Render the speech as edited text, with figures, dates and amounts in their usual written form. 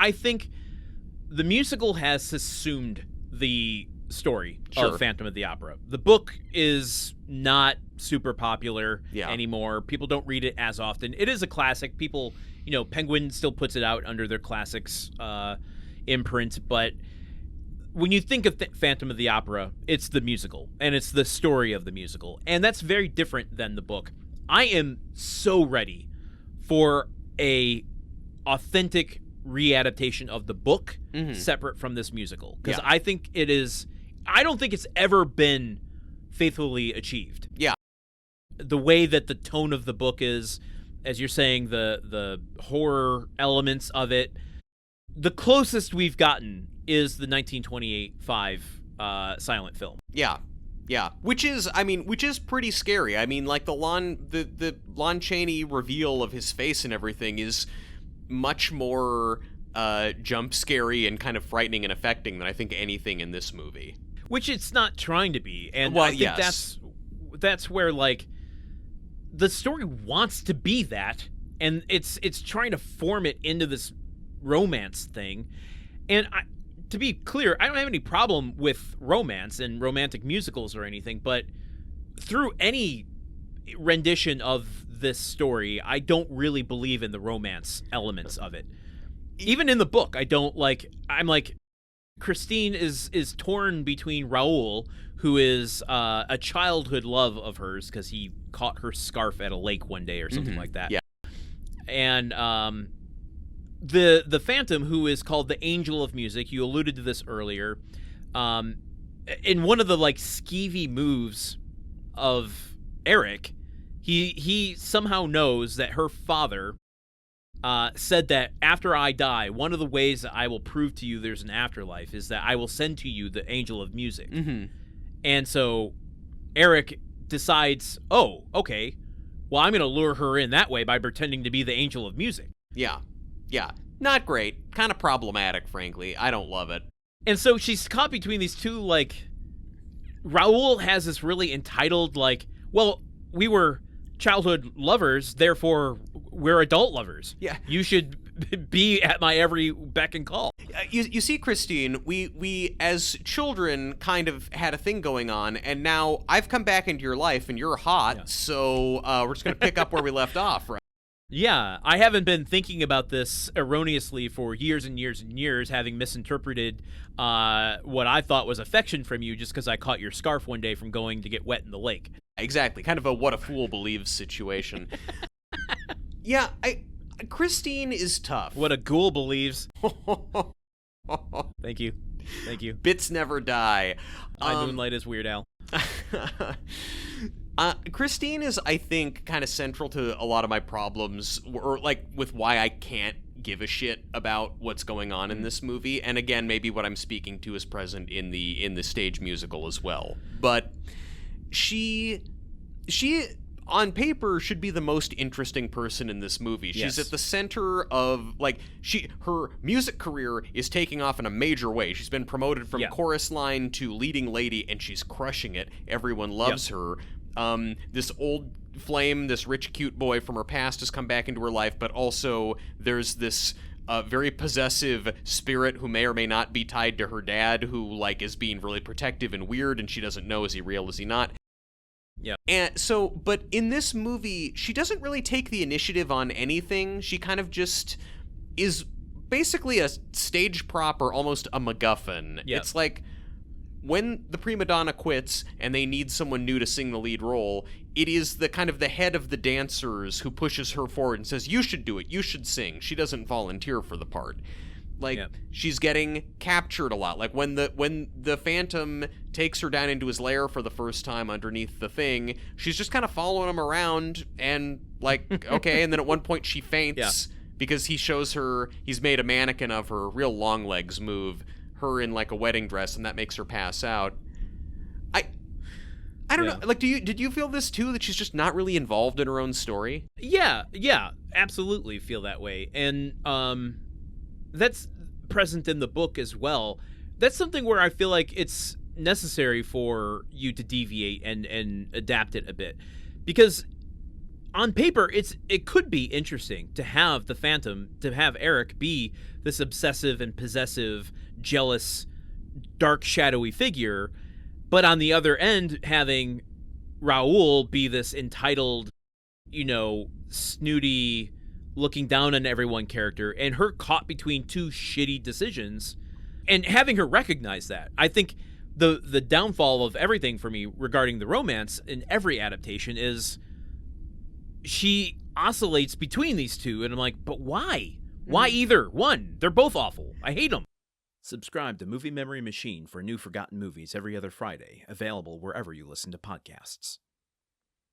I think the musical has assumed the story of Phantom of the Opera. The book is not super popular anymore. People don't read it as often. It is a classic. People, Penguin still puts it out under their classics imprint, but when you think of Phantom of the Opera, it's the musical, and it's the story of the musical, and that's very different than the book. I am so ready for a authentic readaptation of the book separate from this musical, because I think it is. I don't think it's ever been faithfully achieved. Yeah. The way that the tone of the book is, as you're saying, the horror elements of it, the closest we've gotten is the 1928 silent film. Yeah. Yeah, which is pretty scary. I mean, like the Lon Chaney reveal of his face and everything is much more jump scary and kind of frightening and affecting than I think anything in this movie. Which it's not trying to be, and I think that's where like the story wants to be that, and it's trying to form it into this romance thing, and to be clear, I don't have any problem with romance and romantic musicals or anything, but through any rendition of this story, I don't really believe in the romance elements of it. Even in the book, I don't like. I'm like, Christine is torn between Raoul, who is a childhood love of hers because he caught her scarf at a lake one day or something like that. Yeah, and the Phantom, who is called the Angel of Music. You alluded to this earlier. In one of the like skeevy moves of Eric, he somehow knows that her father said that after I die, one of the ways that I will prove to you there's an afterlife is that I will send to you the Angel of Music. And so Eric decides, oh, okay, well, I'm going to lure her in that way by pretending to be the Angel of Music. Yeah. Yeah. Not great. Kind of problematic, frankly. I don't love it. And so she's caught between these two, like, Raoul has this really entitled, like, well, we were childhood lovers, therefore we're adult lovers. Yeah. You should be at my every beck and call. You see, Christine, we as children kind of had a thing going on, and now I've come back into your life and you're hot, so we're just going to pick up where we left off, right? Yeah, I haven't been thinking about this erroneously for years and years and years, having misinterpreted what I thought was affection from you just because I caught your scarf one day from going to get wet in the lake. Exactly, kind of a what a fool believes situation. Yeah, Christine is tough. What a ghoul believes. Thank you. Bits never die. My moonlight is Weird Al. Christine is, I think, kind of central to a lot of my problems, or like with why I can't give a shit about what's going on in this movie. And again, maybe what I'm speaking to is present in the stage musical as well. But she on paper should be the most interesting person in this movie. She's at the center of, like, her music career is taking off in a major way. She's been promoted from chorus line to leading lady, and she's crushing it. Everyone loves her. This old flame, this rich, cute boy from her past has come back into her life, but also there's this very possessive spirit who may or may not be tied to her dad, who, like, is being really protective and weird, and she doesn't know, is he real, is he not? Yeah. And so, but in this movie, she doesn't really take the initiative on anything. She kind of just is basically a stage prop or almost a MacGuffin. Yep. It's like when the prima donna quits and they need someone new to sing the lead role, it is the kind of the head of the dancers who pushes her forward and says, you should do it, you should sing. She doesn't volunteer for the part. Like, she's getting captured a lot. Like, when the Phantom takes her down into his lair for the first time underneath the thing, she's just kind of following him around and, like, okay, and then at one point she faints because he shows her, he's made a mannequin of her, real long legs move, her in, like, a wedding dress, and that makes her pass out. I don't know. Like, did you feel this, too, that she's just not really involved in her own story? Yeah, absolutely feel that way. And, that's present in the book as well. That's something where I feel like it's necessary for you to deviate and adapt it a bit. Because on paper, it could be interesting to have the Phantom, to have Eric be this obsessive and possessive, jealous, dark, shadowy figure, but on the other end, having Raoul be this entitled, snooty, looking down on everyone character, and her caught between two shitty decisions, and having her recognize that. I think the downfall of everything for me regarding the romance in every adaptation is she oscillates between these two, and I'm like, but why? Why either one? They're both awful. I hate them. Subscribe to Movie Memory Machine for new forgotten movies every other Friday, available wherever you listen to podcasts.